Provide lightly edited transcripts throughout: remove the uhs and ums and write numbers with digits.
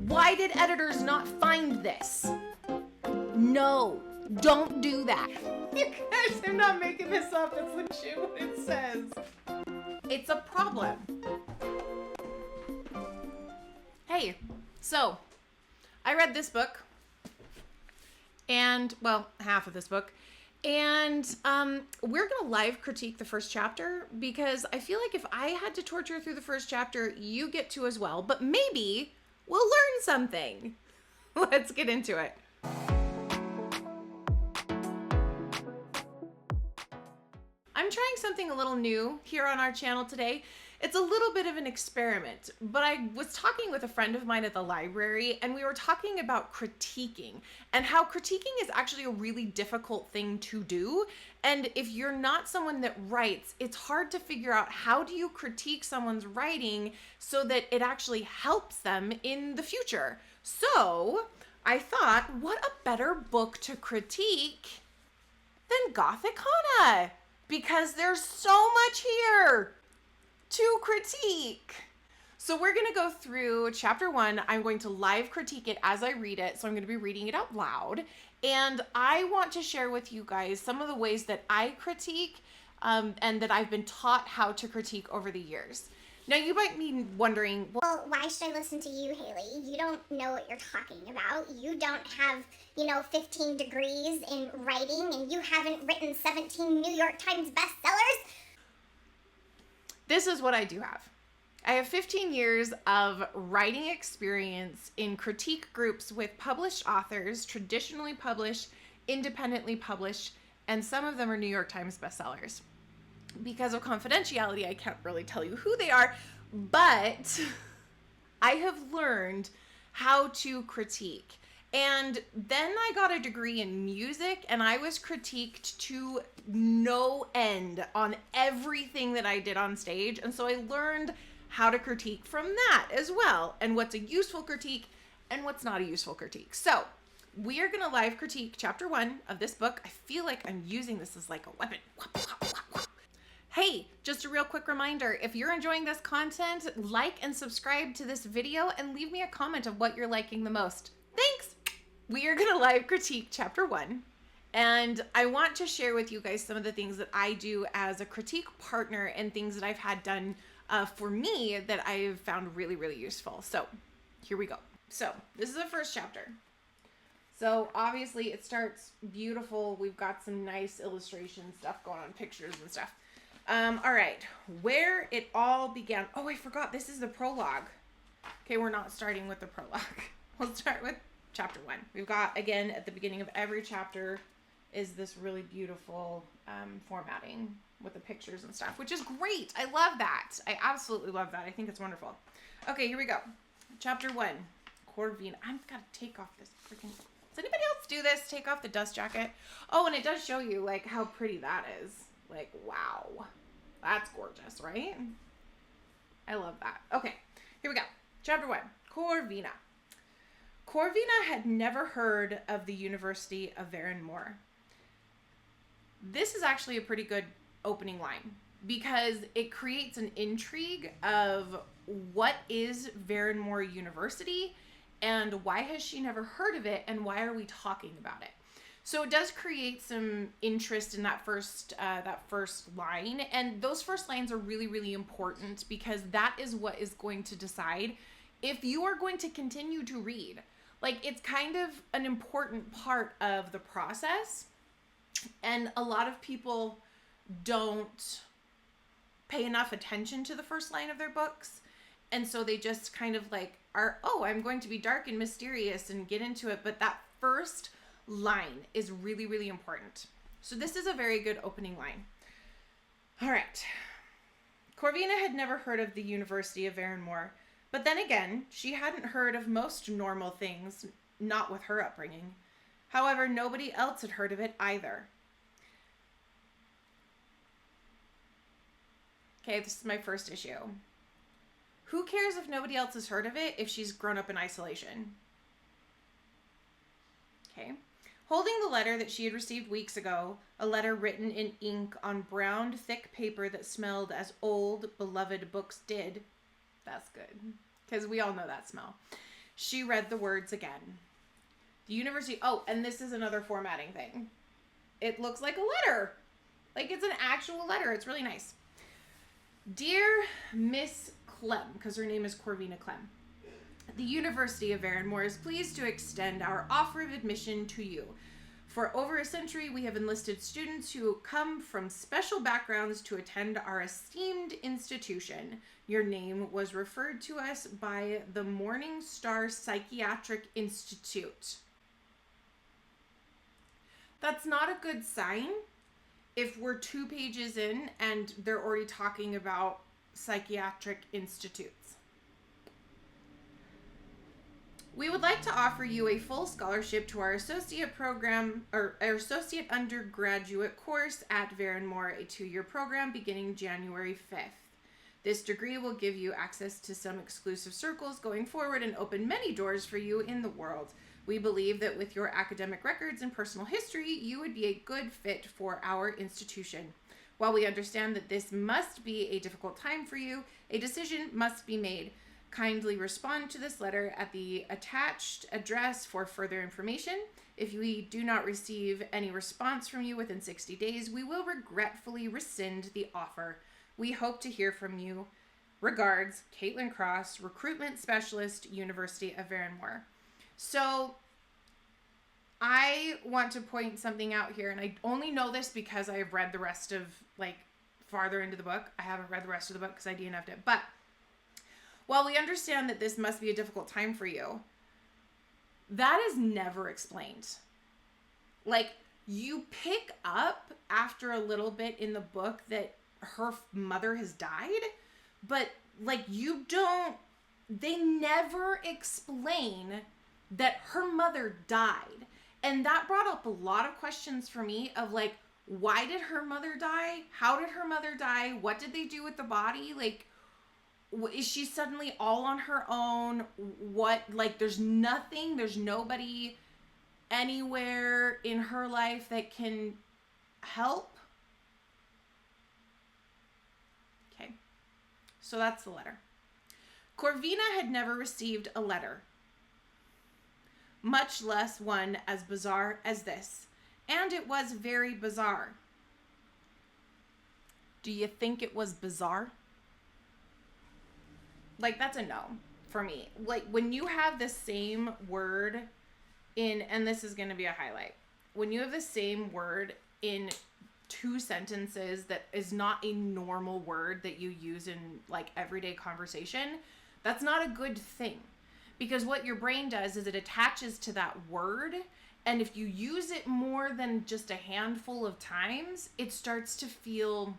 Why did editors not find this? No, don't do that. You guys are not making this up. It's legit what it says. It's a problem. Hey, so I read this book and, well, half of this book. And we're going to live critique the first chapter because I feel like if I had to torture through the first chapter, you get to as well. But maybe we'll learn something. Let's get into it. I'm trying something a little new here on our channel today. It's a little bit of an experiment, but I was talking with a friend of mine at the library and we were talking about critiquing and how critiquing is actually a really difficult thing to do. And if you're not someone that writes, it's hard to figure out how do you critique someone's writing so that it actually helps them in the future. So I thought, what a better book to critique than Gothikana? Because there's so much here to critique. So we're going to go through chapter 1. I'm going to live critique it as I read it. So I'm going to be reading it out loud. And I want to share with you guys some of the ways that I critique and that I've been taught how to critique over the years. Now you might be wondering, well, why should I listen to you, Haley? You don't know what you're talking about. You don't have, 15 degrees in writing, and you haven't written 17 New York Times bestsellers. This is what I do have. I have 15 years of writing experience in critique groups with published authors, traditionally published, independently published, and some of them are New York Times bestsellers. Because of confidentiality, I can't really tell you who they are, but I have learned how to critique. And then I got a degree in music and I was critiqued to no end on everything that I did on stage. And so I learned how to critique from that as well, and what's a useful critique and what's not a useful critique. So we are going to live critique chapter 1 of this book. I feel like I'm using this as like a weapon. Hey, just a real quick reminder, if you're enjoying this content, like and subscribe to this video and leave me a comment of what you're liking the most. Thanks! We are gonna live critique chapter 1, and I want to share with you guys some of the things that I do as a critique partner and things that I've had done for me that I've found really, really useful. So here we go. So this is the first chapter. So obviously it starts beautiful. We've got some nice illustration stuff going on, pictures and stuff. All right, where it all began. Oh, I forgot, this is the prologue. Okay, we're not starting with the prologue. We'll start with chapter 1. We've got, again, at the beginning of every chapter is this really beautiful formatting with the pictures and stuff, which is great. I love that. I absolutely love that. I think it's wonderful. Okay, here we go. Chapter 1, Corvina. I've got to take off this freaking... Does anybody else do this? Take off the dust jacket? Oh, and it does show you, like, how pretty that is. Like, wow, that's gorgeous, right? I love that. Okay, here we go. Chapter 1, Corvina. Corvina had never heard of the University of Varenmoor. This is actually a pretty good opening line because it creates an intrigue of what is Varenmoor University and why has she never heard of it and why are we talking about it? So it does create some interest in that first line. And those first lines are really, really important because that is what is going to decide if you are going to continue to read. Like, it's kind of an important part of the process. And a lot of people don't pay enough attention to the first line of their books. And so they just kind of like are, oh, I'm going to be dark and mysterious and get into it. But that first line is really, really important. So this is a very good opening line. All right. Corvina had never heard of the University of Varenmoor, but then again, she hadn't heard of most normal things, not with her upbringing. However, nobody else had heard of it either. Okay, this is my first issue. Who cares if nobody else has heard of it if she's grown up in isolation? Okay. Holding the letter that she had received weeks ago, a letter written in ink on brown, thick paper that smelled as old, beloved books did. That's good, because we all know that smell. She read the words again. The university, oh, and this is another formatting thing. It looks like a letter. Like it's an actual letter. It's really nice. Dear Miss Clem, because her name is Corvina Clem, the University of Varenmore is pleased to extend our offer of admission to you. For over a century, we have enlisted students who come from special backgrounds to attend our esteemed institution. Your name was referred to us by the Morning Star Psychiatric Institute. That's not a good sign if we're 2 pages in and they're already talking about psychiatric institutes. We would like to offer you a full scholarship to our associate program, or our associate undergraduate course at Varenmore, a 2-year program beginning January 5th. This degree will give you access to some exclusive circles going forward and open many doors for you in the world. We believe that with your academic records and personal history, you would be a good fit for our institution. While we understand that this must be a difficult time for you, a decision must be made. Kindly respond to this letter at the attached address for further information. If we do not receive any response from you within 60 days, we will regretfully rescind the offer. We hope to hear from you. Regards, Caitlin Cross, Recruitment Specialist, University of Varenmore. So I want to point something out here, and I only know this because I've read the rest of, farther into the book. I haven't read the rest of the book because I DNF'd it. But while we understand that this must be a difficult time for you, that is never explained. You pick up after a little bit in the book that her mother has died, but, they never explain that her mother died. And that brought up a lot of questions for me of, why did her mother die? How did her mother die? What did they do with the body? Is she suddenly all on her own? There's nothing, there's nobody anywhere in her life that can help? Okay, so that's the letter. Corvina had never received a letter, much less one as bizarre as this, and it was very bizarre. Do you think it was bizarre? That's a no for me. When you have the same word in, and this is going to be a highlight, when you have the same word in 2 sentences that is not a normal word that you use in everyday conversation, that's not a good thing. Because what your brain does is it attaches to that word, and if you use it more than just a handful of times, it starts to feel...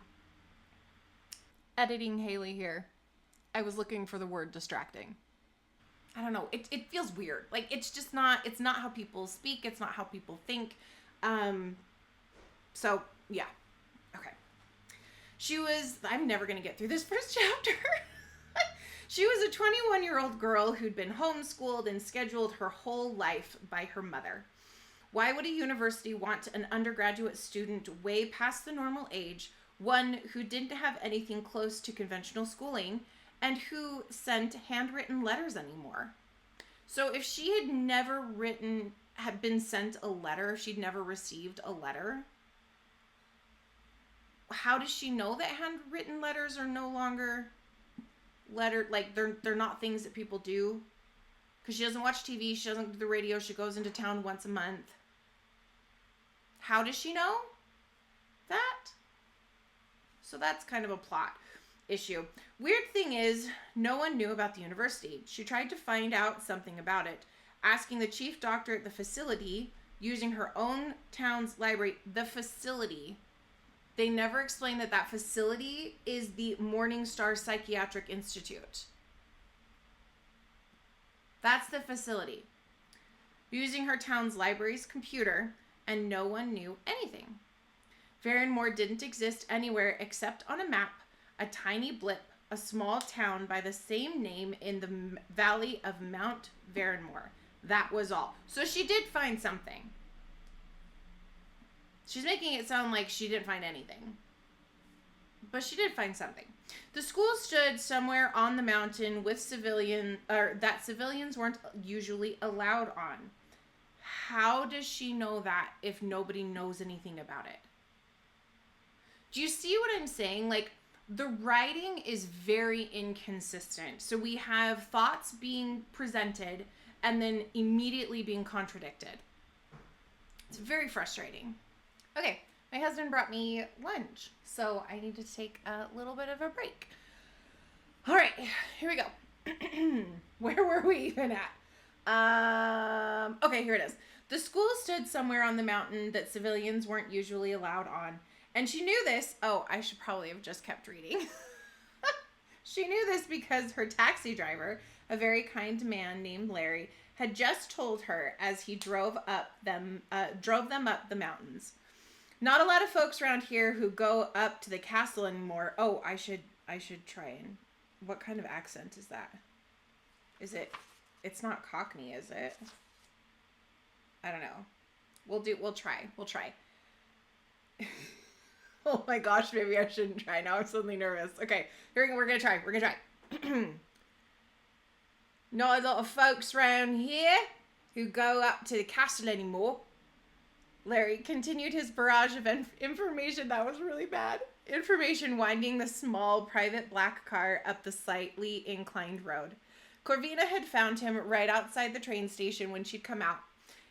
Editing Haley here. I was looking for the word distracting. I don't know. It feels weird. It's just not, it's not how people speak. It's not how people think. So, yeah. Okay. I'm never going to get through this first chapter. She was a 21-year-old girl who'd been homeschooled and scheduled her whole life by her mother. Why would a university want an undergraduate student way past the normal age, one who didn't have anything close to conventional schooling, and who sent handwritten letters anymore? So if she had been sent a letter, if she'd never received a letter, how does she know that handwritten letters are no longer they're not things that people do? Because she doesn't watch TV, she doesn't do the radio, she goes into town once a month. How does she know that? So that's kind of a plot issue. Weird thing is, no one knew about the university. She tried to find out something about it, asking the chief doctor at the facility, using her own town's library. The facility. They never explained that facility is the Morning Star Psychiatric Institute. That's the facility. Using her town's library's computer, and no one knew anything. Varenmore didn't exist anywhere except on a map, a tiny blip, a small town by the same name in the valley of Mount Varenmore. That was all. So she did find something. She's making it sound like she didn't find anything. but she did find something. The school stood somewhere on the mountain that civilians weren't usually allowed on. How does she know that if nobody knows anything about it? Do you see what I'm saying? Like, the writing is very inconsistent. So we have thoughts being presented and then immediately being contradicted. It's very frustrating. Okay, my husband brought me lunch, so I need to take a little bit of a break. All right, here we go. Where were we even at? Okay, here it is. The school stood somewhere on the mountain that civilians weren't usually allowed on. And she knew this. Oh, I should probably have just kept reading. She knew this because her taxi driver, a very kind man named Larry, had just told her as he drove them up the mountains. Not a lot of folks around here who go up to the castle anymore. Oh, I should try and... What kind of accent is that? It's not Cockney, is it? I don't know. We'll try. Oh my gosh, maybe I shouldn't try. Now I'm suddenly nervous. Okay, here we're gonna try. Not a lot of folks around here who go up to the castle anymore. Larry continued his barrage of information. That was really bad. Information winding the small private black car up the slightly inclined road. Corvina had found him right outside the train station when she'd come out.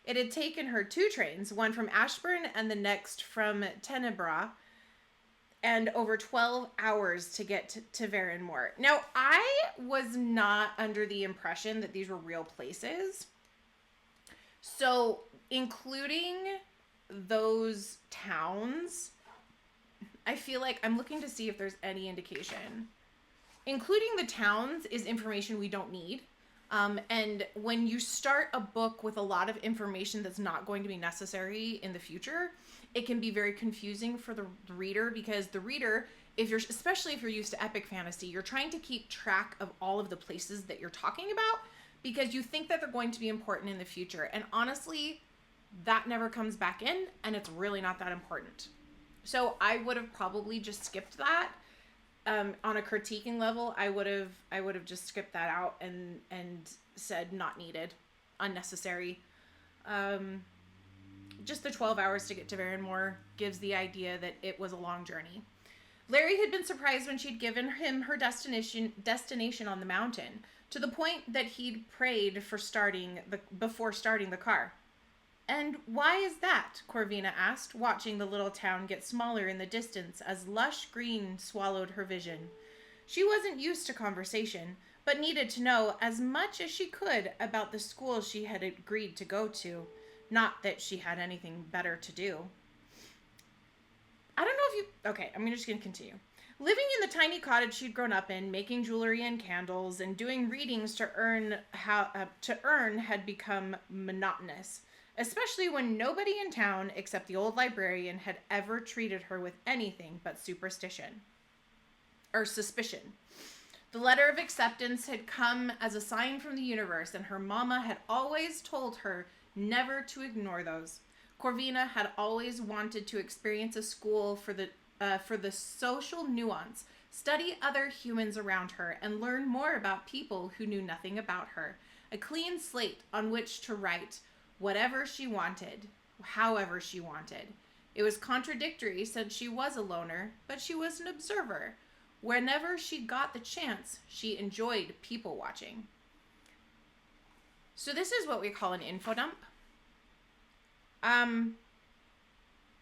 It had taken her 2 trains, one from Ashburn and the next from Tenebrae, and over 12 hours to get to Varenmore. Now, I was not under the impression that these were real places. So, including those towns, I feel like I'm looking to see if there's any indication. Including the towns is information we don't need. And when you start a book with a lot of information that's not going to be necessary in the future, it can be very confusing for the reader, because the reader, especially if you're used to epic fantasy, you're trying to keep track of all of the places that you're talking about because you think that they're going to be important in the future. And honestly, that never comes back in, and it's really not that important. So I would have probably just skipped that. On a critiquing level, I would have just skipped that out and said not needed, unnecessary. Just the 12 hours to get to Varenmore gives the idea that it was a long journey. Larry had been surprised when she'd given him her destination on the mountain, to the point that he'd prayed before starting the car. "And why is that?" Corvina asked, watching the little town get smaller in the distance as lush green swallowed her vision. She wasn't used to conversation, but needed to know as much as she could about the school she had agreed to go to. Not that she had anything better to do. I don't know if you... Okay, I'm just going to continue. Living in the tiny cottage she'd grown up in, making jewelry and candles, and doing readings to earn had become monotonous, especially when nobody in town except the old librarian had ever treated her with anything but suspicion. The letter of acceptance had come as a sign from the universe, and her mama had always told her never to ignore those. Corvina had always wanted to experience a school for the social nuance, study other humans around her, and learn more about people who knew nothing about her. A clean slate on which to write whatever she wanted, however she wanted. It was contradictory since she was a loner, but she was an observer. Whenever she got the chance, she enjoyed people watching. So this is what we call an info dump.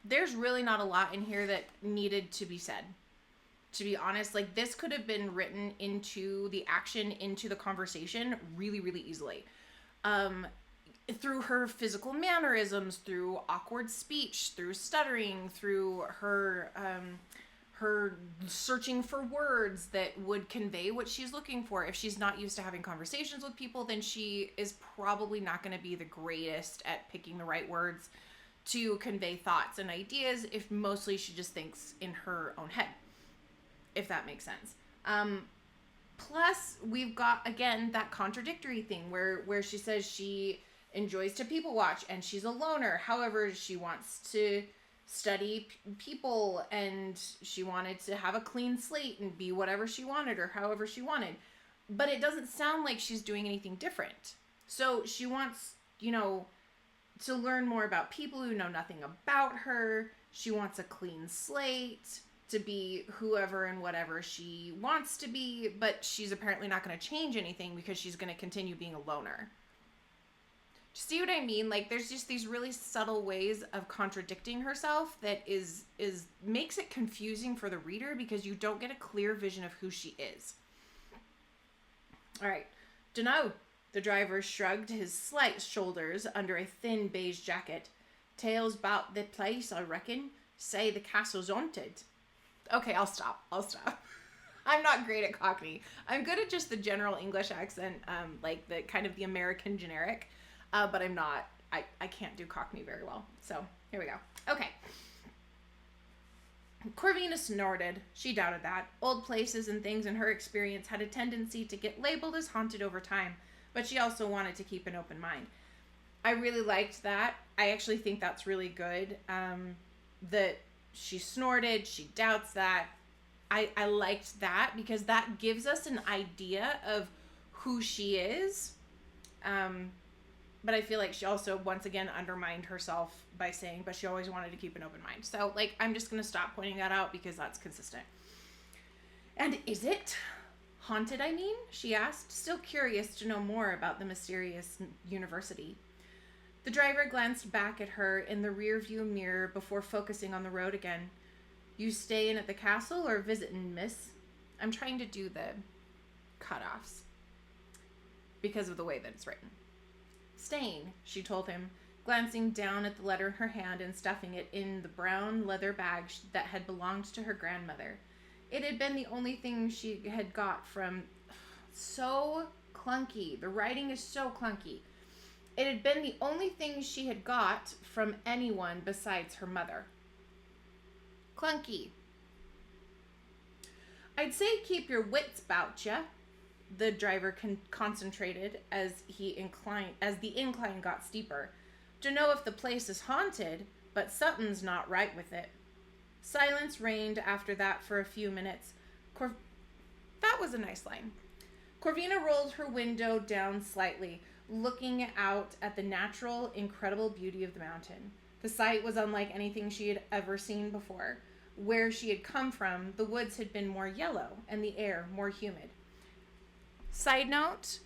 There's really not a lot in here that needed to be said. To be honest, like, this could have been written into the action, into the conversation really, really easily. Through her physical mannerisms, through awkward speech, through stuttering, through her searching for words that would convey what she's looking for. If she's not used to having conversations with people, then she is probably not going to be the greatest at picking the right words to convey thoughts and ideas, if mostly she just thinks in her own head, if that makes sense. Plus, we've got, again, that contradictory thing where she says she enjoys to people watch and she's a loner. However, she wants to study people, and she wanted to have a clean slate and be whatever she wanted or however she wanted. But it doesn't sound like she's doing anything different. So she wants, to learn more about people who know nothing about her. She wants a clean slate to be whoever and whatever she wants to be, but she's apparently not going to change anything because she's going to continue being a loner. See what I mean? Like, there's just these really subtle ways of contradicting herself that is makes it confusing for the reader because you don't get a clear vision of who she is. All right. Dunno. The driver shrugged his slight shoulders under a thin beige jacket. Tales about the place, I reckon. Say the castle's haunted. Okay, I'll stop. I'm not great at Cockney. I'm good at just the general English accent, like the kind of the American generic. But I'm not, I can't do Cockney very well. So here we go. Okay. Corvina snorted. She doubted that. Old places and things in her experience had a tendency to get labeled as haunted over time, but she also wanted to keep an open mind. I really liked that. I actually think that's really good. That she snorted, she doubts that. I liked that because that gives us an idea of who she is. But I feel like she also, once again, undermined herself by saying, but she always wanted to keep an open mind. So, like, I'm just going to stop pointing that out because that's consistent. And is it haunted, I mean? She asked, still curious to know more about the mysterious university. The driver glanced back at her in the rearview mirror before focusing on the road again. You stayin' at the castle or visitin', miss? I'm trying to do the cutoffs because of the way that it's written. Staying, she told him, glancing down at the letter in her hand and stuffing it in the brown leather bag that had belonged to her grandmother. It had been the only thing she had got from... So clunky. The writing is so clunky. It had been the only thing she had got from anyone besides her mother. Clunky. I'd say keep your wits about ya. The driver concentrated as the incline got steeper. Dunno if the place is haunted, but something's not right with it. Silence reigned after that for a few minutes. That was a nice line. Corvina rolled her window down slightly, looking out at the natural, incredible beauty of the mountain. The sight was unlike anything she had ever seen before. Where she had come from, the woods had been more yellow and the air more humid. Side note,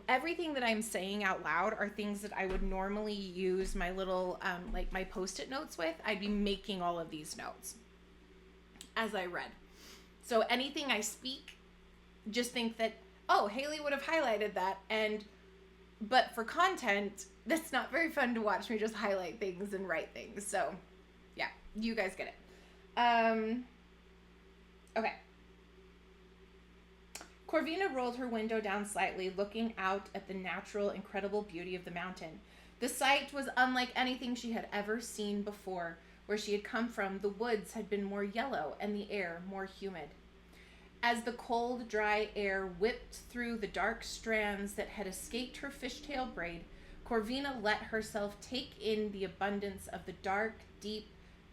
everything that I'm saying out loud are things that I would normally use my little, like my Post-it notes with. I'd be making all of these notes as I read. So anything I speak, just think that, oh, Haley would have highlighted that. But for content, that's not very fun to watch me just highlight things and write things. So yeah, you guys get it. Okay. Corvina rolled her window down slightly, looking out at the natural, incredible beauty of the mountain. The sight was unlike anything she had ever seen before. Where she had come from, the woods had been more yellow and the air more humid. As the cold, dry air whipped through the dark strands that had escaped her fishtail braid, Corvina let herself take in the abundance of the dark, deep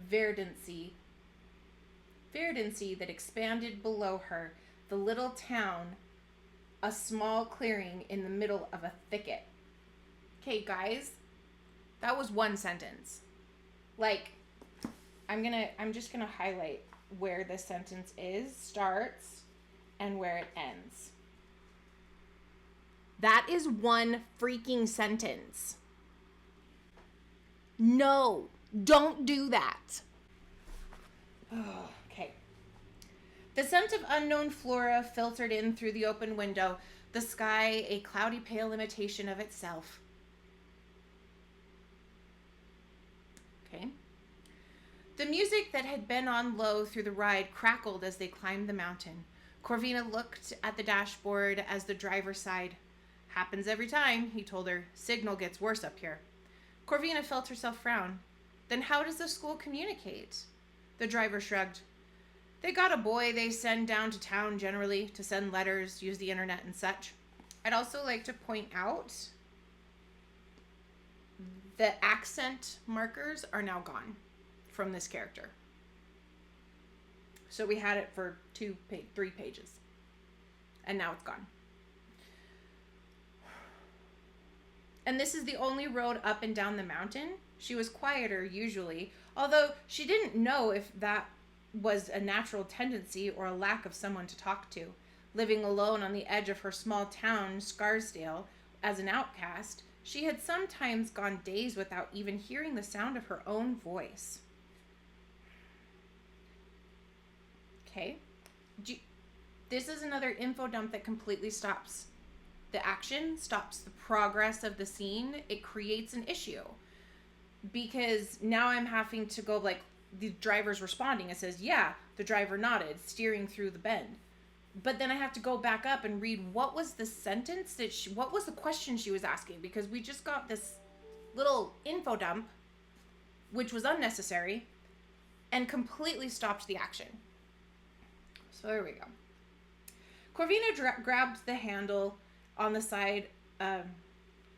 verdancy that expanded below her. The little town, a small clearing in the middle of a thicket. Okay, guys, that was one sentence. Like, I'm just gonna highlight where this sentence starts, and where it ends. That is one freaking sentence. No, don't do that. Oh, okay. The scent of unknown flora filtered in through the open window, the sky a cloudy pale imitation of itself. Okay. The music that had been on low through the ride crackled as they climbed the mountain. Corvina looked at the dashboard as the driver sighed. Happens every time, he told her. Signal gets worse up here. Corvina felt herself frown. Then how does the school communicate? The driver shrugged. They got a boy they send down to town generally to send letters, use the internet and such. I'd also like to point out the accent markers are now gone. from this character. So we had it for 3 pages. And now it's gone. And this is the only road up and down the mountain. She was quieter usually, although she didn't know if that was a natural tendency or a lack of someone to talk to. Living alone on the edge of her small town, Scarsdale, as an outcast, she had sometimes gone days without even hearing the sound of her own voice. Okay. This is another info dump that completely stops the action, stops the progress of the scene. It creates an issue. Because now I'm having to go like, the driver's responding. It says, yeah, the driver nodded, steering through the bend. But then I have to go back up and read what was the sentence what was the question she was asking? Because we just got this little info dump, which was unnecessary, and completely stopped the action. So there we go. Corvina grabbed the handle on the side.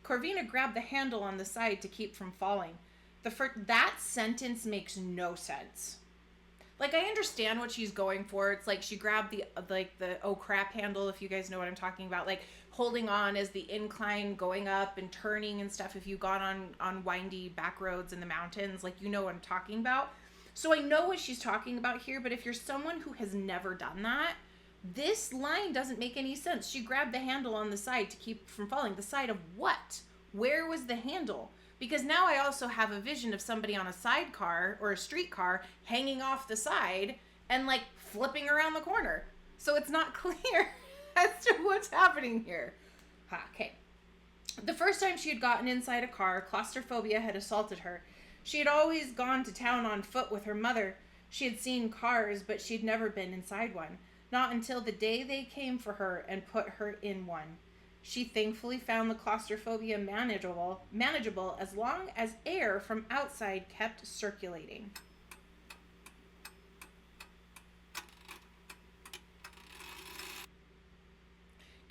Corvina grabbed the handle on the side to keep from falling. That sentence makes no sense. Like, I understand what she's going for. It's like she grabbed the oh crap handle, if you guys know what I'm talking about. Like, holding on as the incline going up and turning and stuff. If you've gone on windy back roads in the mountains, like, you know what I'm talking about. So I know what she's talking about here, but if you're someone who has never done that, this line doesn't make any sense. She grabbed the handle on the side to keep from falling. The side of what? Where was the handle? Because now I also have a vision of somebody on a sidecar or a streetcar hanging off the side and like flipping around the corner. So it's not clear as to what's happening here. Okay. The first time she had gotten inside a car, claustrophobia had assaulted her. She had always gone to town on foot with her mother. She had seen cars, but she'd never been inside one. Not until the day they came for her and put her in one. She thankfully found the claustrophobia manageable as long as air from outside kept circulating.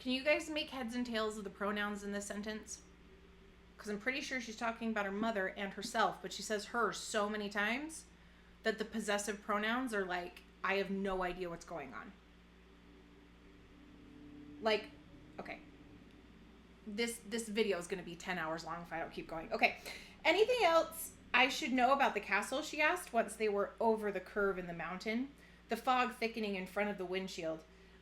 Can you guys make heads and tails of the pronouns in this sentence? Because I'm pretty sure she's talking about her mother and herself, but she says her so many times that the possessive pronouns are like, I have no idea what's going on. Like, okay. This video is going to be 10 hours long if I don't keep going. Okay. Anything else I should know about the castle, she asked, once they were over the curve in the mountain. The fog thickening in front of the windshield.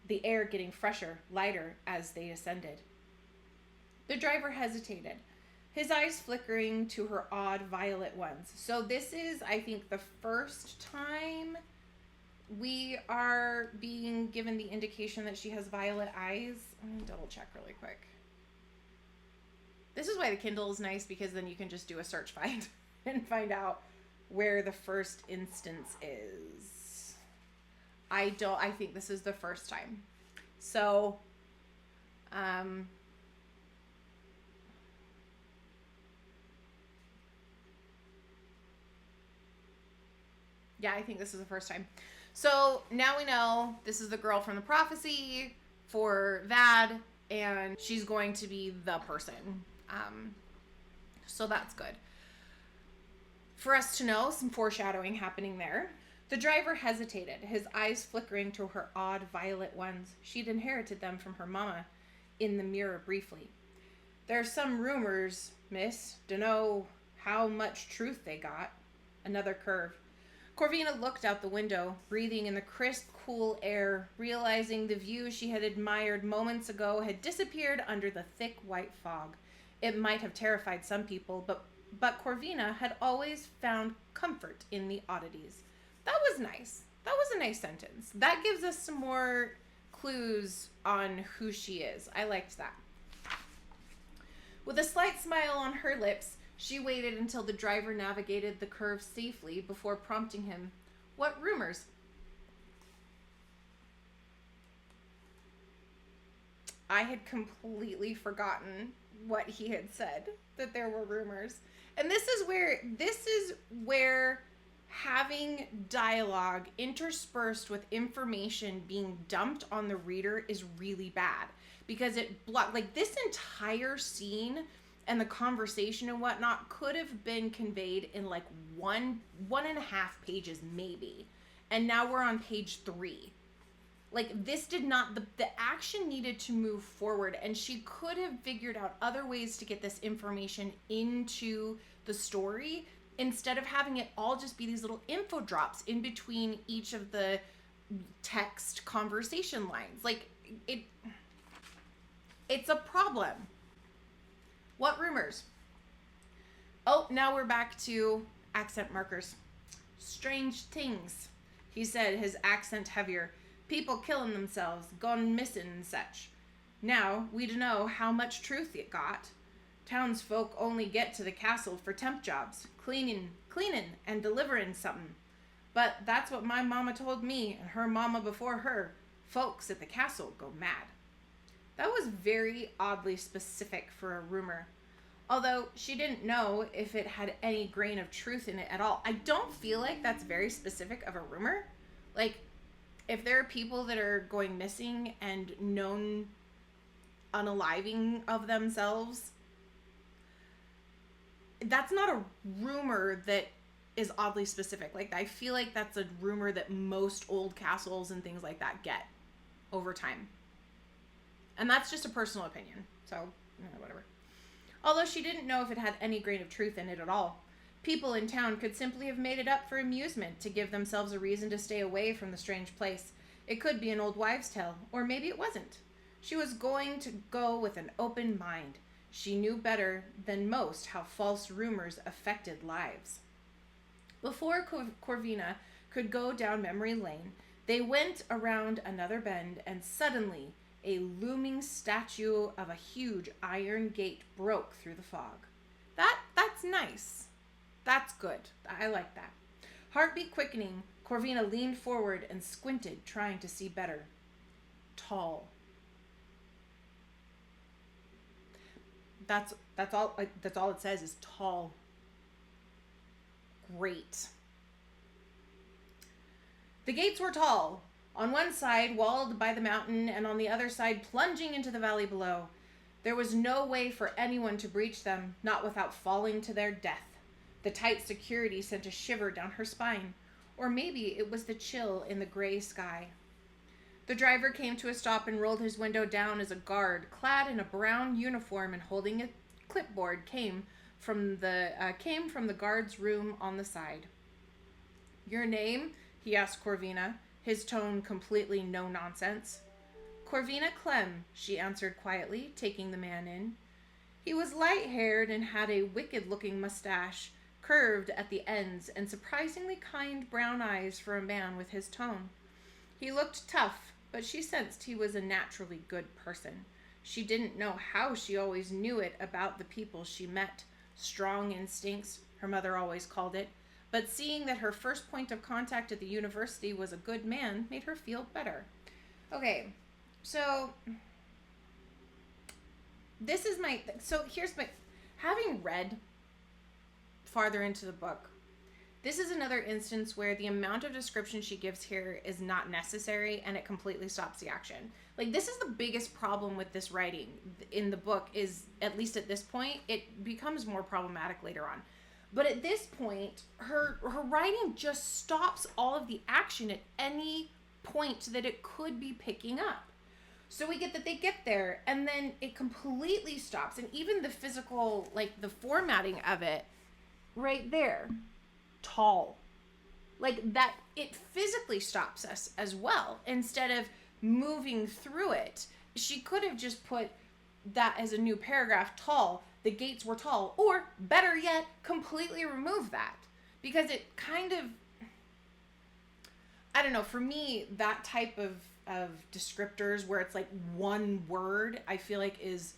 The air getting fresher, lighter as they ascended. The driver hesitated, his eyes flickering to her odd violet ones. So this is, I think, the first time we are being given the indication that she has violet eyes. I'm going to double check really quick. This is why the Kindle is nice, because then you can just do a search find and find out where the first instance is. I think this is the first time. So, yeah, I think this is the first time. So now we know this is the girl from the prophecy for Vad, and she's going to be the person. So that's good. For us to know, some foreshadowing happening there. The driver hesitated, his eyes flickering to her odd violet ones. She'd inherited them from her mama. In the mirror briefly. There are some rumors, miss. Dunno how much truth they got. Another curve. Corvina looked out the window, breathing in the crisp, cool air, realizing the view she had admired moments ago had disappeared under the thick white fog. It might have terrified some people, but Corvina had always found comfort in the oddities. That was nice. That was a nice sentence. That gives us some more clues on who she is. I liked that. With a slight smile on her lips, she waited until the driver navigated the curve safely before prompting him. What rumors? I had completely forgotten what he had said, that there were rumors. And this is where having dialogue interspersed with information being dumped on the reader is really bad, because it like this entire scene and the conversation and whatnot could have been conveyed in like one and a half pages maybe. And now we're on page 3. Like, this did not, the action needed to move forward, and she could have figured out other ways to get this information into the story instead of having it all just be these little info drops in between each of the text conversation lines. Like, it's a problem. What rumors? Oh, now we're back to accent markers. Strange things. He said, his accent heavier. People killing themselves, gone missing and such. Now, we dunno how much truth it got. Townsfolk only get to the castle for temp jobs, cleaning, and delivering something. But that's what my mama told me, and her mama before her. Folks at the castle go mad. That was very oddly specific for a rumor. Although she didn't know if it had any grain of truth in it at all. I don't feel like that's very specific of a rumor. Like, if there are people that are going missing and known unaliving of themselves, that's not a rumor that is oddly specific. Like, I feel like that's a rumor that most old castles and things like that get over time. And that's just a personal opinion. So, whatever. Although she didn't know if it had any grain of truth in it at all. People in town could simply have made it up for amusement to give themselves a reason to stay away from the strange place. It could be an old wives' tale, or maybe it wasn't. She was going to go with an open mind. She knew better than most how false rumors affected lives. Before Corvina could go down memory lane, they went around another bend, and suddenly a looming statue of a huge iron gate broke through the fog. That's nice. That's good. I like that. Heartbeat quickening, Corvina leaned forward and squinted, trying to see better. Tall. That's all it says is tall. Great. The gates were tall, on one side walled by the mountain and on the other side plunging into the valley below. There was no way for anyone to breach them, not without falling to their death. The tight security sent a shiver down her spine, or maybe it was the chill in the gray sky. The driver came to a stop and rolled his window down as a guard, clad in a brown uniform and holding a clipboard, came from the guard's room on the side. "Your name?" he asked Corvina, his tone completely no nonsense. "Corvina Clem," she answered quietly, taking the man in. He was light-haired and had a wicked-looking mustache, curved at the ends, and surprisingly kind brown eyes for a man with his tone. He looked tough, but she sensed he was a naturally good person. She didn't know how she always knew it about the people she met. Strong instincts, her mother always called it. But seeing that her first point of contact at the university was a good man made her feel better. Okay, so here's my, having read farther into the book, this is another instance where the amount of description she gives here is not necessary and it completely stops the action. Like, this is the biggest problem with this writing in the book is, at least at this point, it becomes more problematic later on. But at this point, her writing just stops all of the action at any point that it could be picking up. So we get that they get there and then it completely stops. And even the physical, like the formatting of it, right there, tall, like that, it physically stops us as well. Instead of moving through it, she could have just put that as a new paragraph, tall, the gates were tall, or better yet, completely remove that, because it kind of, I don't know, for me, that type of descriptors where it's like one word, I feel like is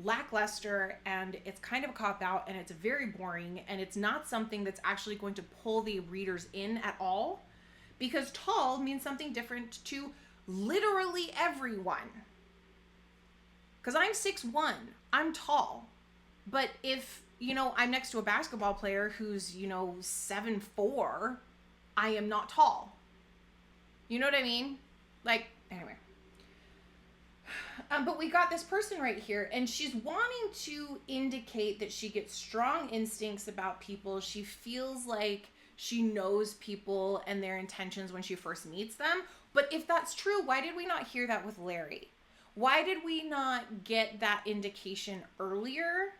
lackluster and it's kind of a cop-out and it's very boring and it's not something that's actually going to pull the readers in at all, because tall means something different to literally everyone. Because I'm 6'1", I'm tall. But if, I'm next to a basketball player who's, 7'4", I am not tall. You know what I mean? Like, anyway. But we got this person right here, and she's wanting to indicate that she gets strong instincts about people. She feels like she knows people and their intentions when she first meets them. But if that's true, why did we not hear that with Larry? Why did we not get that indication earlier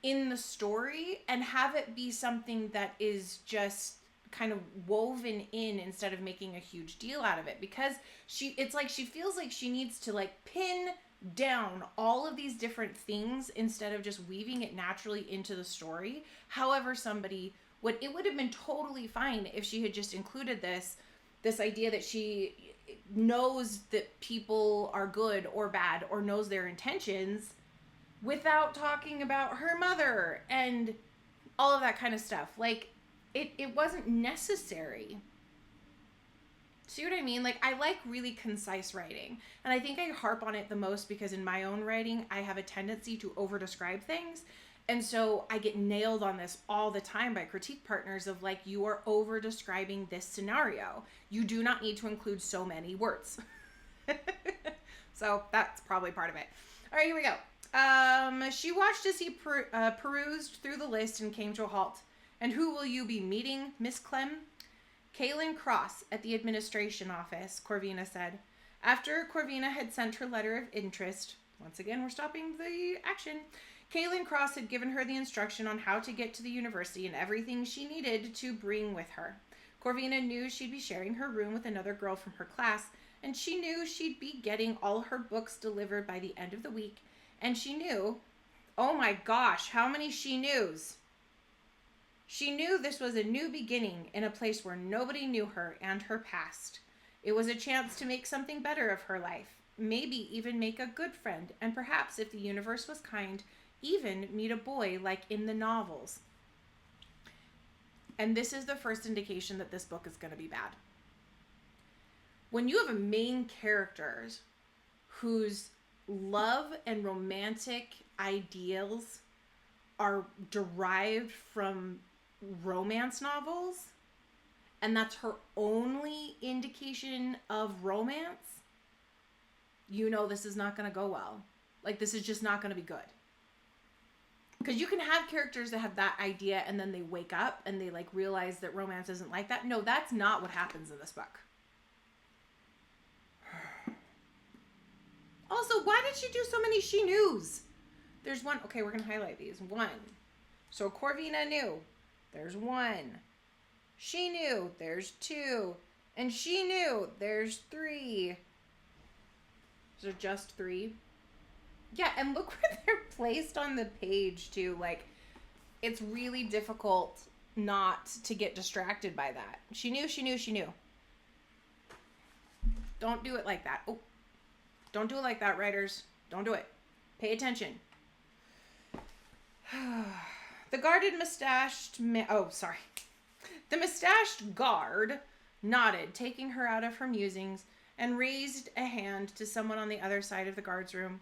in the story and have it be something that is just kind of woven in instead of making a huge deal out of it? Because it's like she feels like she needs to like pin down all of these different things instead of just weaving it naturally into the story. However, it would have been totally fine if she had just included this idea that she knows that people are good or bad or knows their intentions without talking about her mother and all of that kind of stuff. Like, it wasn't necessary. See what I mean? Like, I like really concise writing. And I think I harp on it the most because in my own writing, I have a tendency to over-describe things. And so I get nailed on this all the time by critique partners of like, you are over-describing this scenario. You do not need to include so many words. So that's probably part of it. All right, here we go. She watched as he perused through the list and came to a halt. And who will you be meeting, Miss Clem? Kaylin Cross at the administration office, Corvina said. After Corvina had sent her letter of interest, once again, we're stopping the action, Kaylin Cross had given her the instruction on how to get to the university and everything she needed to bring with her. Corvina knew she'd be sharing her room with another girl from her class, and she knew she'd be getting all her books delivered by the end of the week, and she knew, oh my gosh, how many she knews. She knew this was a new beginning in a place where nobody knew her and her past. It was a chance to make something better of her life, maybe even make a good friend, and perhaps, if the universe was kind, even meet a boy like in the novels. And this is the first indication that this book is going to be bad. When you have a main character whose love and romantic ideals are derived from romance novels, and that's her only indication of romance, you know this is not going to go well. Like, this is just not going to be good. Because you can have characters that have that idea and then they wake up and they like realize that romance isn't like that. No, that's not what happens in this book. Also, why did she do so many she knews? There's one. Okay, we're going to highlight these. One. So Corvina knew. There's one. She knew. There's two. And she knew. There's three. Is there just three? Yeah, and look where they're placed on the page, too. Like, it's really difficult not to get distracted by that. She knew, she knew, she knew. Don't do it like that. Oh, don't do it like that, writers. Don't do it. Pay attention. The mustached guard nodded, taking her out of her musings, and raised a hand to someone on the other side of the guard's room.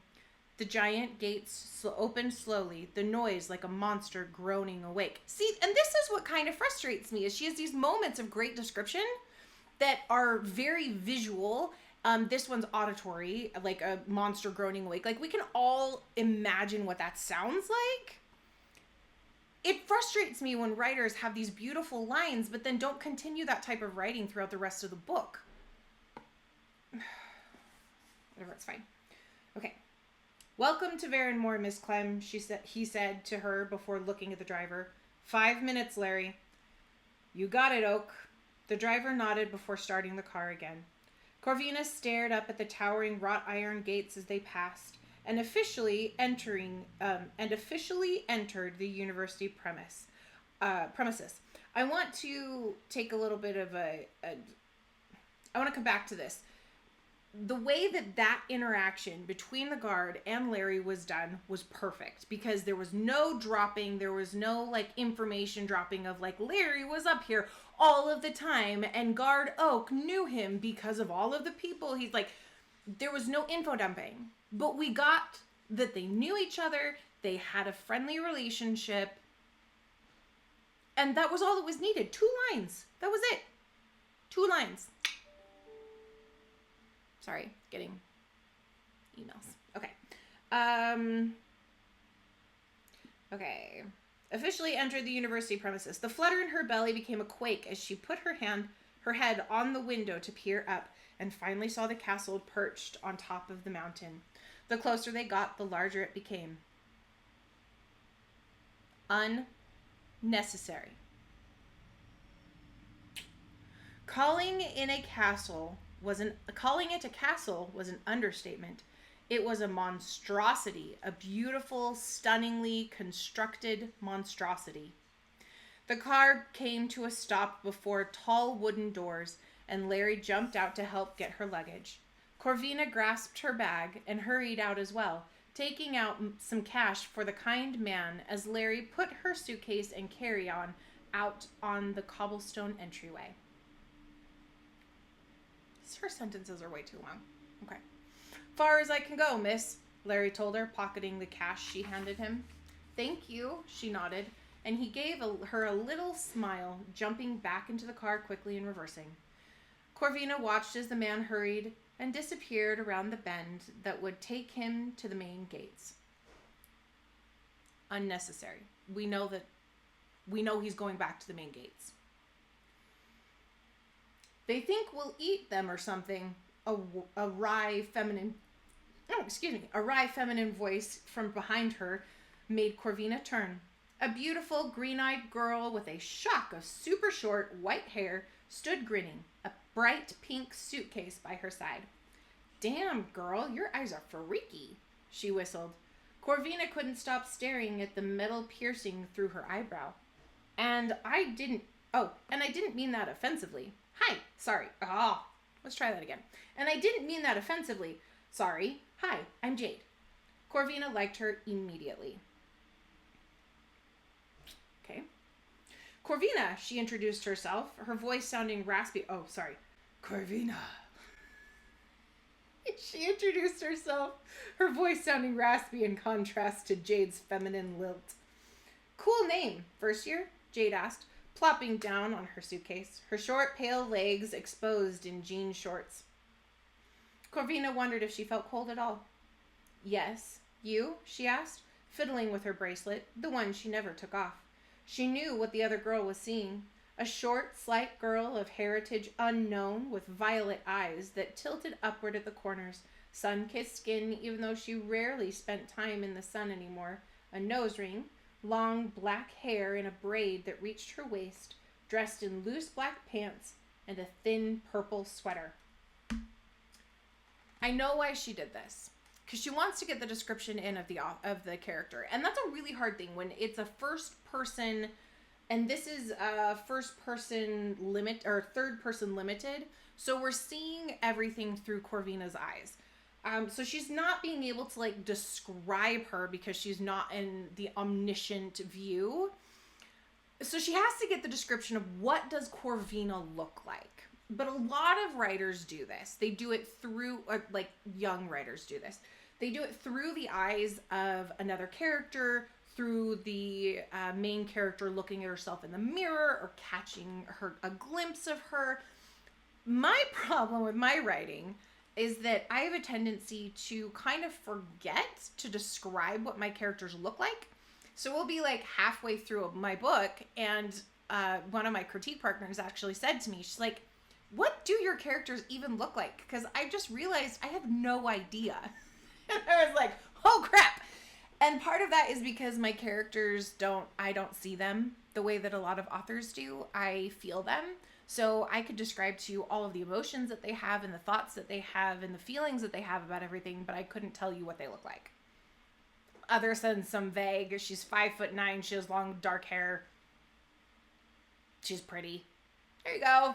The giant gates opened slowly, the noise like a monster groaning awake. See, and this is what kind of frustrates me, is she has these moments of great description that are very visual. This one's auditory, like a monster groaning awake. Like, we can all imagine what that sounds like. It frustrates me when writers have these beautiful lines, but then don't continue that type of writing throughout the rest of the book. Whatever, it's fine. Okay. Welcome to Varenmore, Miss Clem, he said to her before looking at the driver. 5 minutes, Larry. You got it, Oak. The driver nodded before starting the car again. Corvina stared up at the towering wrought iron gates as they passed, and officially entered the university premises. I want to take a little bit of I want to come back to this. The way that interaction between the guard and Larry was done was perfect, because there was no dropping, there was no like information dropping of like Larry was up here all of the time and Guard Oak knew him because of all of the people he's like, there was no info dumping, but we got that they knew each other, they had a friendly relationship, and that was all that was needed. 2 lines. That was it. 2 lines. Sorry, getting emails. Okay. Okay. Officially entered the university premises. The flutter in her belly became a quake as she put her head on the window to peer up and finally saw the castle perched on top of the mountain. The closer they got, the larger it became. Unnecessary. Calling it a castle was an understatement. It was a monstrosity, a beautiful, stunningly constructed monstrosity. The car came to a stop before tall wooden doors, and Larry jumped out to help get her luggage. Corvina grasped her bag and hurried out as well, taking out some cash for the kind man as Larry put her suitcase and carry-on out on the cobblestone entryway. Her sentences are way too long. Okay. Far as I can go, miss, Larry told her, pocketing the cash she handed him. Thank you, she nodded, and he gave her a little smile, jumping back into the car quickly and reversing. Corvina watched as the man hurried and disappeared around the bend that would take him to the main gates. Unnecessary. We know he's going back to the main gates. They think we'll eat them or something. A wry feminine voice from behind her made Corvina turn. A beautiful green-eyed girl with a shock of super short white hair stood grinning, a bright pink suitcase by her side. Damn, girl, your eyes are freaky, she whistled. Corvina couldn't stop staring at the metal piercing through her eyebrow. And I didn't mean that offensively. Hi, sorry. Let's try that again. And I didn't mean that offensively. Sorry. Hi, I'm Jade. Corvina liked her immediately. Okay. Corvina, she introduced herself, her voice sounding raspy. Oh, sorry. Corvina. She introduced herself, her voice sounding raspy in contrast to Jade's feminine lilt. Cool name. First year? Jade asked, plopping down on her suitcase, her short, pale legs exposed in jean shorts. Corvina wondered if she felt cold at all. Yes. You? She asked, fiddling with her bracelet, the one she never took off. She knew what the other girl was seeing. A short, slight girl of heritage unknown with violet eyes that tilted upward at the corners, sun-kissed skin even though she rarely spent time in the sun anymore, a nose ring, long black hair in a braid that reached her waist, dressed in loose black pants and a thin purple sweater. I know why she did this, because she wants to get the description in of the character, and that's a really hard thing when it's a first person, and this is a first person limit or third person limited, so we're seeing everything through Corvina's eyes. So she's not being able to describe her because she's not in the omniscient view. So she has to get the description of what does Corvina look like. But a lot of writers do this. They do it through, young writers do this. They do it through the eyes of another character, through the main character looking at herself in the mirror or catching a glimpse of her. My problem with my writing is that I have a tendency to kind of forget to describe what my characters look like. So we'll be halfway through my book, and one of my critique partners actually said to me, she's like, what do your characters even look like? Because I just realized I have no idea. And I was like, oh crap. And part of that is because my characters I don't see them the way that a lot of authors do. I feel them. So I could describe to you all of the emotions that they have and the thoughts that they have and the feelings that they have about everything, but I couldn't tell you what they look like. Other than some vague, she's 5'9", she has long dark hair. She's pretty. There you go.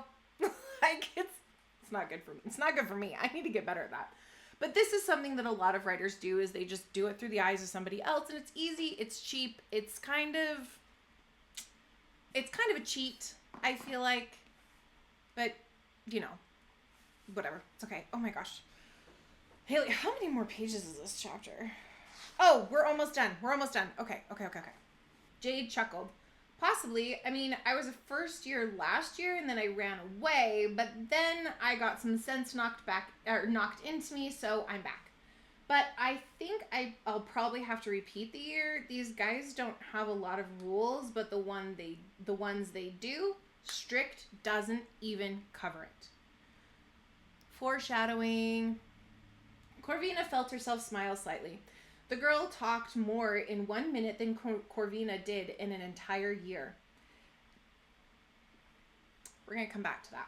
It's not good for me. It's not good for me. I need to get better at that. But this is something that a lot of writers do, is they just do it through the eyes of somebody else, and it's easy, it's cheap, it's kind of a cheat, I feel like. But, whatever. It's okay. Oh my gosh. Haley, how many more pages is this chapter? Oh, we're almost done. Okay. Jade chuckled. Possibly. I mean, I was a first year last year, and then I ran away, but then I got some sense knocked into me, so I'm back. But I think I'll probably have to repeat the year. These guys don't have a lot of rules, but the ones they do, strict doesn't even cover it. Foreshadowing. Corvina felt herself smile slightly. The girl talked more in 1 minute than Corvina did in an entire year. We're going to come back to that.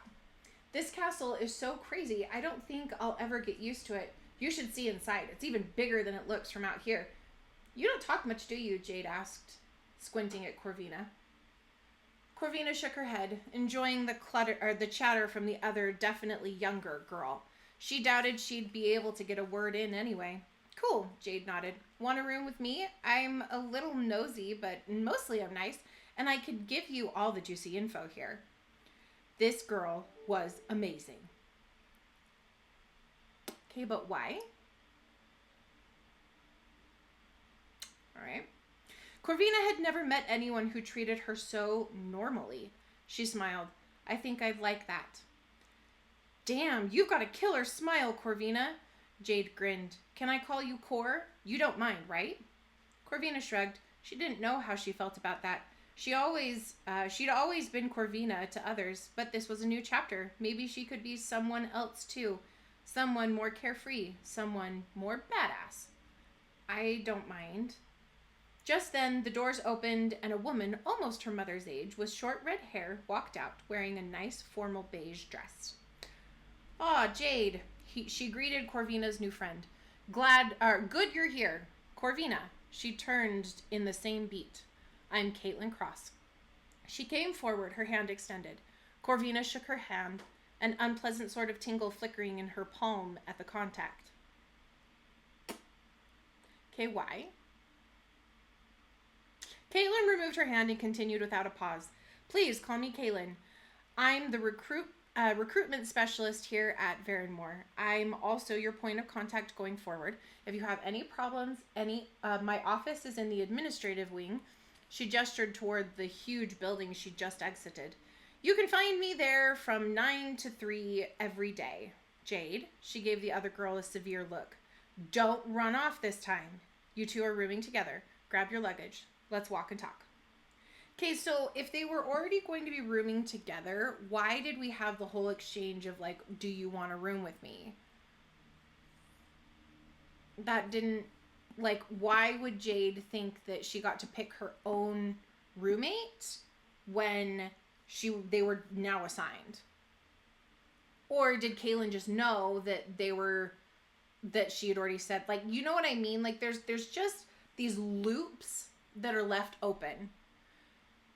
This castle is so crazy, I don't think I'll ever get used to it. You should see inside. It's even bigger than it looks from out here. You don't talk much, do you? Jade asked, squinting at Corvina. Corvina shook her head, enjoying the chatter from the other, definitely younger girl. She doubted she'd be able to get a word in anyway. Cool, Jade nodded. Want a room with me? I'm a little nosy, but mostly I'm nice, and I could give you all the juicy info here. This girl was amazing. Okay, but why? All right. Corvina had never met anyone who treated her so normally. She smiled. I think I'd like that. Damn, you've got a killer smile, Corvina. Jade grinned. Can I call you Cor? You don't mind, right? Corvina shrugged. She didn't know how she felt about that. She'd always been Corvina to others, but this was a new chapter. Maybe she could be someone else too. Someone more carefree. Someone more badass. I don't mind. Just then, the doors opened and a woman, almost her mother's age, with short red hair, walked out, wearing a nice formal beige dress. "Aw, Jade," she greeted Corvina's new friend. Good you're here. Corvina, she turned in the same beat. I'm Caitlin Cross. She came forward, her hand extended. Corvina shook her hand, an unpleasant sort of tingle flickering in her palm at the contact. Okay, why? Caitlin removed her hand and continued without a pause. Please call me Caitlin. I'm the recruitment specialist here at Varenmore. I'm also your point of contact going forward. If you have any problems, my office is in the administrative wing. She gestured toward the huge building she just exited. You can find me there from 9 to 3 every day. Jade, she gave the other girl a severe look. Don't run off this time. You two are rooming together. Grab your luggage. Let's walk and talk. Okay, so if they were already going to be rooming together, why did we have the whole exchange of like, do you want to room with me? That didn't, like, why would Jade think that she got to pick her own roommate when they were now assigned? Or did Kaylin just know that that she had already said, like, you know what I mean? Like, there's just these loops that are left open.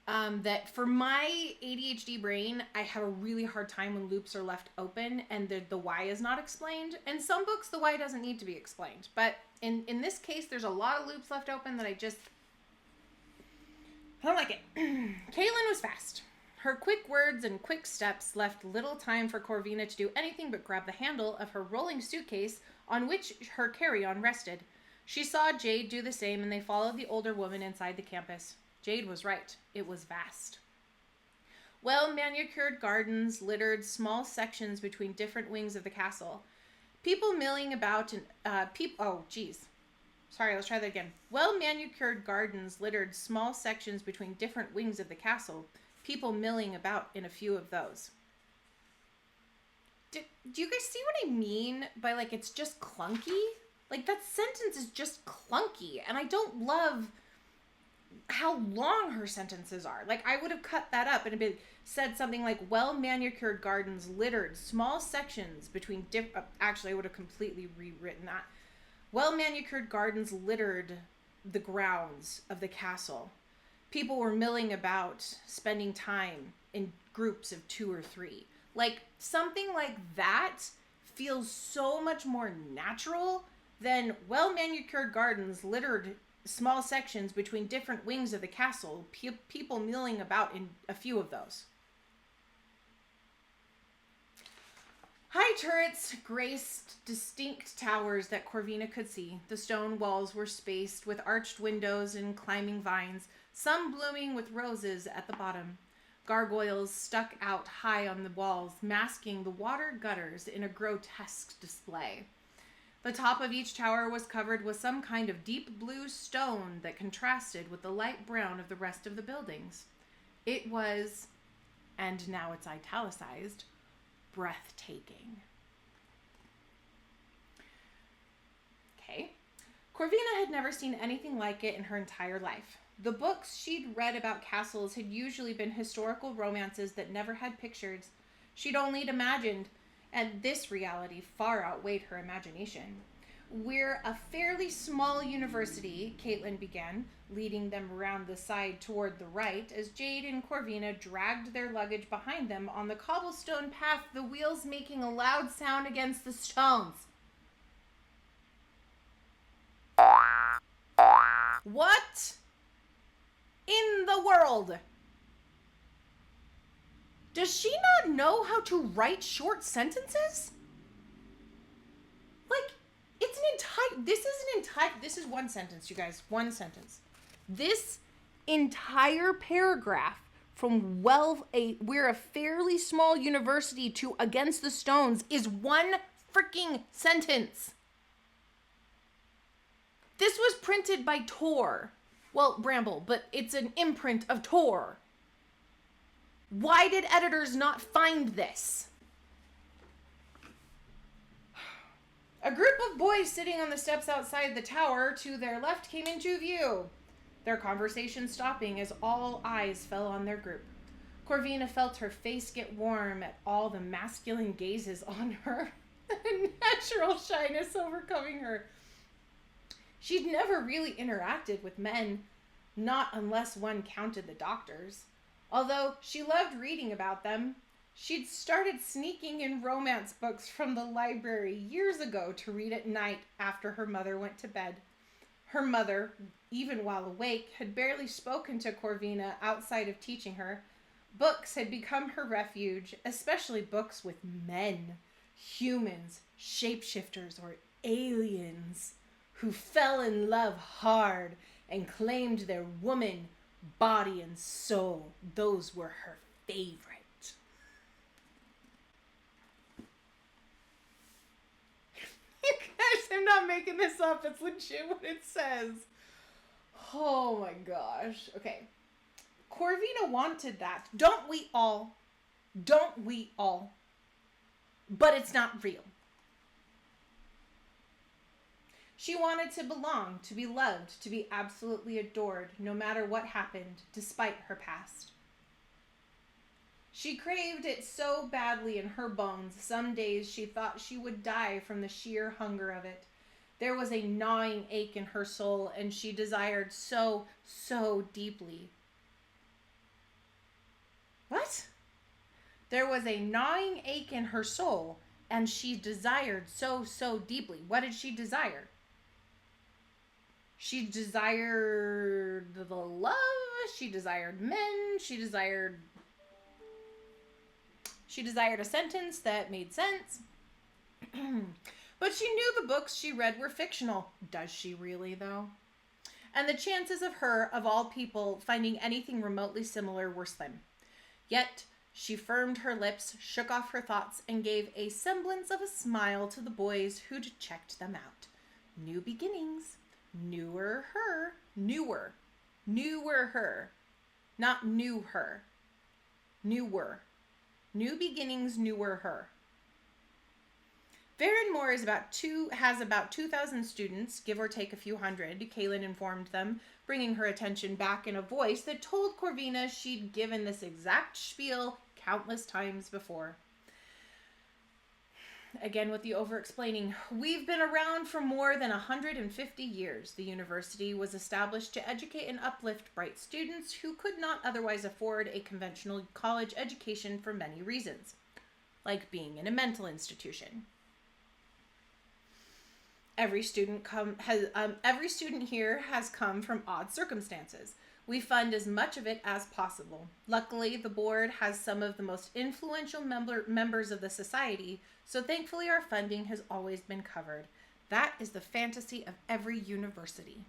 That for my ADHD brain, I have a really hard time when loops are left open and the why is not explained. In some books, the why doesn't need to be explained. But in this case, there's a lot of loops left open that I don't like it. Kaylin was fast. Her quick words and quick steps left little time for Corvina to do anything but grab the handle of her rolling suitcase on which her carry-on rested. She saw Jade do the same, and they followed the older woman inside the campus. Jade was right. It was vast. Well-manicured gardens littered small sections between different wings of the castle. People milling about and Well-manicured gardens littered small sections between different wings of the castle. People milling about in a few of those. Do you guys see what I mean by, like, it's just clunky? Like, that sentence is just clunky, and I don't love how long her sentences are. Like, I would have cut that up and said something like, well-manicured gardens littered small sections between actually, I would have completely rewritten that. Well-manicured gardens littered the grounds of the castle. People were milling about, spending time in groups of 2 or 3. Like, something like that feels so much more natural than well-manicured gardens littered small sections between different wings of the castle, people milling about in a few of those. High turrets graced distinct towers that Corvina could see. The stone walls were spaced with arched windows and climbing vines, some blooming with roses at the bottom. Gargoyles stuck out high on the walls, masking the water gutters in a grotesque display. The top of each tower was covered with some kind of deep blue stone that contrasted with the light brown of the rest of the buildings. It was, and now it's italicized, breathtaking. Okay. Corvina had never seen anything like it in her entire life. The books she'd read about castles had usually been historical romances that never had pictures. She'd only imagined, and this reality far outweighed her imagination. We're a fairly small university, Caitlin began, leading them around the side toward the right as Jade and Corvina dragged their luggage behind them on the cobblestone path, the wheels making a loud sound against the stones. What in the world? Does she not know how to write short sentences? Like, it's an entire, this is one sentence, you guys, one sentence. This entire paragraph from we're a fairly small university to Against the Stones is one freaking sentence. This was printed by Tor. Well, Bramble, but it's an imprint of Tor. Why did editors not find this? A group of boys sitting on the steps outside the tower to their left came into view, their conversation stopping as all eyes fell on their group. Corvina felt her face get warm at all the masculine gazes on her, a natural shyness overcoming her. She'd never really interacted with men, not unless one counted the doctors. Although she loved reading about them, she'd started sneaking in romance books from the library years ago to read at night after her mother went to bed. Her mother, even while awake, had barely spoken to Corvina outside of teaching her. Books had become her refuge, especially books with men, humans, shapeshifters, or aliens who fell in love hard and claimed their woman, body, and soul. Those were her favorite. You guys, I'm not making this up. It's legit what it says. Oh my gosh. Okay. Corvina wanted that. Don't we all? Don't we all? But it's not real. She wanted to belong, to be loved, to be absolutely adored, no matter what happened, despite her past. She craved it so badly in her bones, some days she thought she would die from the sheer hunger of it. There was a gnawing ache in her soul, and she desired so deeply. What? There was a gnawing ache in her soul, and she desired so deeply. What did she desire? She desired the love, she desired men, she desired a sentence that made sense. But she knew the books she read were fictional. Does she really, though? And the chances of her, of all people, finding anything remotely similar were slim. Yet, she firmed her lips, shook off her thoughts, and gave a semblance of a smile to the boys who'd checked them out. New beginnings. Newer her. Newer her. Not new her. Newer. New beginnings, newer her. Varenmore has about 2,000 students, give or take a few hundred, Kaylin informed them, bringing her attention back in a voice that told Corvina she'd given this exact spiel countless times before. Again with the over-explaining. We've been around for more than 150 years. The university was established to educate and uplift bright students who could not otherwise afford a conventional college education for many reasons, like being in a mental institution. Every student here has come from odd circumstances. We fund as much of it as possible. Luckily, the board has some of the most influential members of the society, so thankfully our funding has always been covered. That is the fantasy of every university.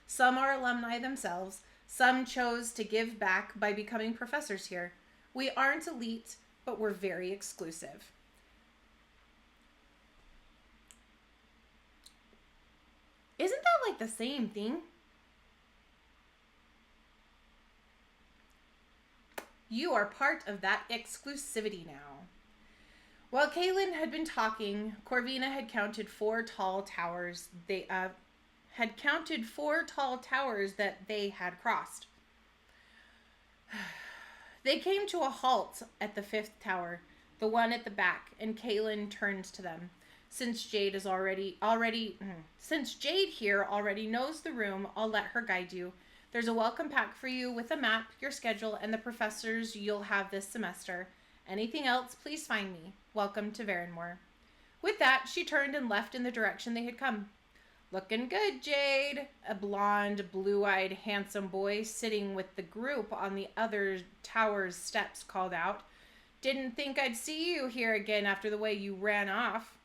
Some are alumni themselves. Some chose to give back by becoming professors here. We aren't elite, but we're very exclusive. Isn't that like the same thing? You are part of that exclusivity now. While Kaylin had been talking, Corvina had counted four tall towers. They had counted four tall towers that they had crossed. They came to a halt at the fifth tower, the one at the back, and Kaylin turned to them. Since Jade here already knows the room, I'll let her guide you. There's a welcome pack for you with a map, your schedule, and the professors you'll have this semester. Anything else, please find me. Welcome to Varenmore. With that, she turned and left in the direction they had come. Looking good, Jade. A blonde, blue-eyed, handsome boy sitting with the group on the other tower's steps called out. Didn't think I'd see you here again after the way you ran off.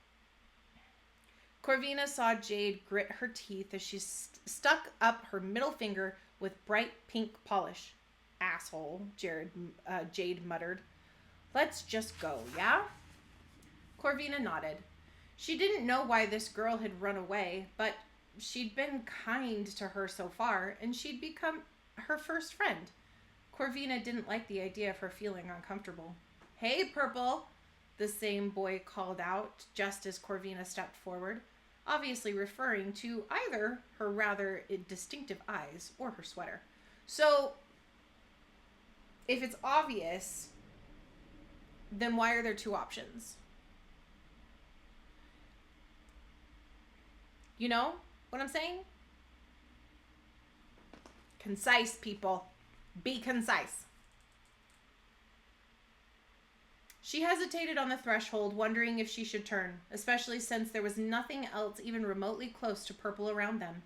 Corvina saw Jade grit her teeth as she stuck up her middle finger with bright pink polish. Asshole, Jade muttered. Let's just go, yeah? Corvina nodded. She didn't know why this girl had run away, but she'd been kind to her so far, and she'd become her first friend. Corvina didn't like the idea of her feeling uncomfortable. Hey, Purple, the same boy called out just as Corvina stepped forward, obviously referring to either her rather distinctive eyes or her sweater. So, if it's obvious, then why are there two options? You know what I'm saying? Concise, people. Be concise. She hesitated on the threshold, wondering if she should turn, especially since there was nothing else even remotely close to Purple around them.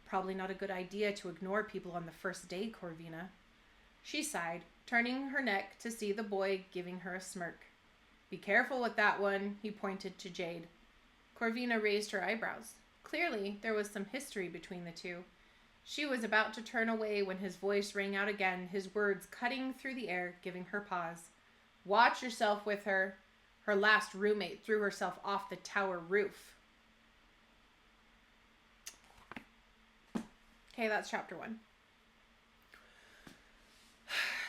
Probably not a good idea to ignore people on the first day, Corvina. She sighed, turning her neck to see the boy giving her a smirk. Be careful with that one, he pointed to Jade. Corvina raised her eyebrows. Clearly, there was some history between the two. She was about to turn away when his voice rang out again, his words cutting through the air, giving her pause. Watch yourself with her. Her last roommate threw herself off the tower roof. Okay, that's chapter 1.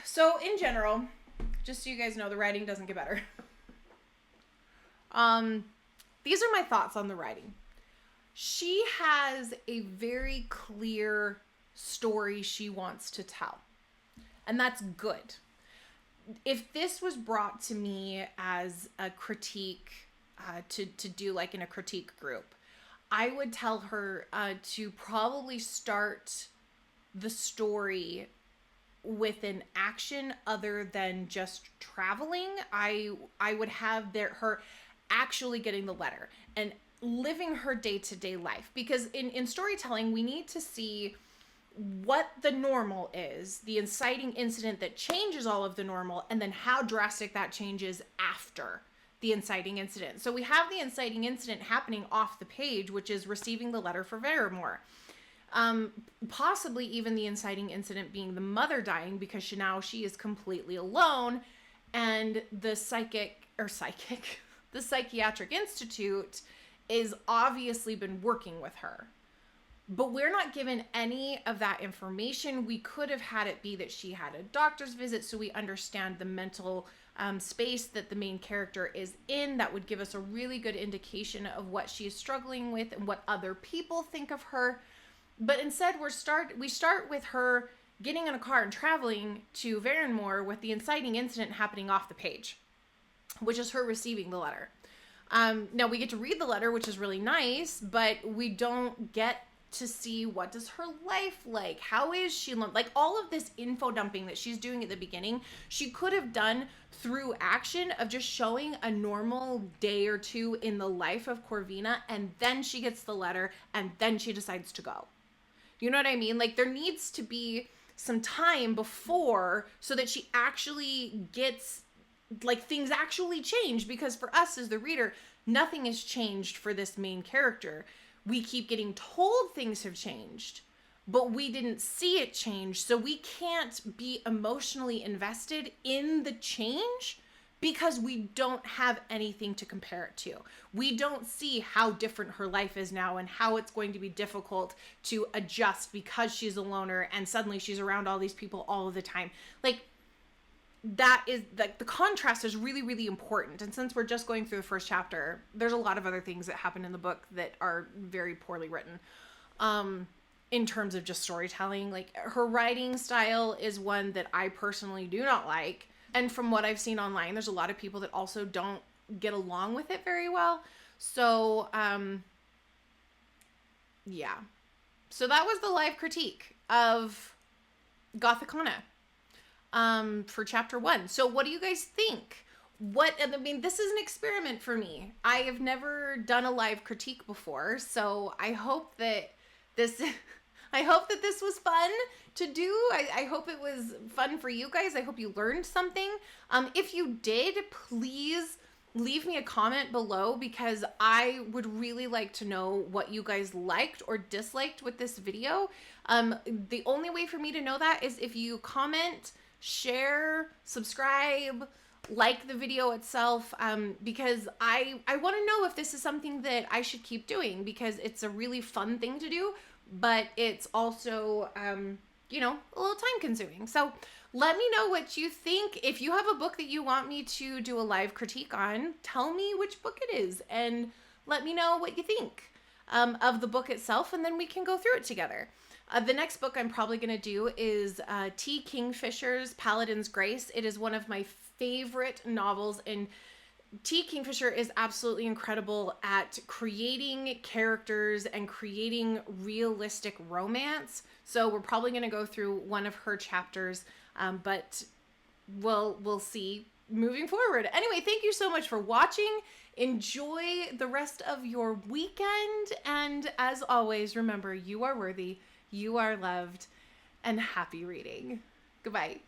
So, in general, just so you guys know, the writing doesn't get better. These are my thoughts on the writing. She has a very clear story she wants to tell. And that's good. If this was brought to me as a critique, to do like in a critique group, I would tell her to probably start the story with an action other than just traveling. I would have her actually getting the letter and living her day-to-day life, because in storytelling we need to see what the normal is, the inciting incident that changes all of the normal, and then how drastic that changes after the inciting incident. So we have the inciting incident happening off the page, which is receiving the letter for Varenmore. Possibly even the inciting incident being the mother dying, because she is completely alone, and the the Psychiatric Institute is obviously been working with her. But we're not given any of that information. We could have had it be that she had a doctor's visit, so we understand the mental space that the main character is in. That would give us a really good indication of what she is struggling with and what other people think of her. But instead, we start with her getting in a car and traveling to Varenmore with the inciting incident happening off the page, which is her receiving the letter. Now we get to read the letter, which is really nice, but we don't get to see what does her life like. How is she? Like all of this info dumping that she's doing at the beginning, she could have done through action of just showing a normal day or two in the life of Corvina, and then she gets the letter, and then she decides to go. You know what I mean? Like there needs to be some time before so that she actually gets, like things actually change, because for us as the reader, nothing has changed for this main character. We keep getting told things have changed, but we didn't see it change, so we can't be emotionally invested in the change because we don't have anything to compare it to. We don't see how different her life is now and how it's going to be difficult to adjust because she's a loner and suddenly she's around all these people all of the time. Like, that is, like, the contrast is really, really important. And since we're just going through the first chapter, there's a lot of other things that happen in the book that are very poorly written. In terms of just storytelling, like, her writing style is one that I personally do not like. And from what I've seen online, there's a lot of people that also don't get along with it very well. So, yeah. So that was the live critique of Gothikana for chapter 1. So what do you guys think? I mean, this is an experiment for me. I have never done a live critique before, so I hope that this was fun to do. I hope it was fun for you guys. I hope you learned something. If you did, please leave me a comment below, because I would really like to know what you guys liked or disliked with this video. The only way for me to know that is if you comment, share, subscribe, like the video itself, because I want to know if this is something that I should keep doing, because it's a really fun thing to do, but it's also, you know, a little time consuming. So let me know what you think. If you have a book that you want me to do a live critique on, tell me which book it is and let me know what you think of the book itself, and then we can go through it together. The next book I'm probably going to do is T. Kingfisher's Paladin's Grace. It is one of my favorite novels, and T. Kingfisher is absolutely incredible at creating characters and creating realistic romance. So we're probably going to go through one of her chapters, but we'll see moving forward. Anyway, thank you so much for watching. Enjoy the rest of your weekend, and as always, remember, you are worthy, you are loved, and happy reading. Goodbye.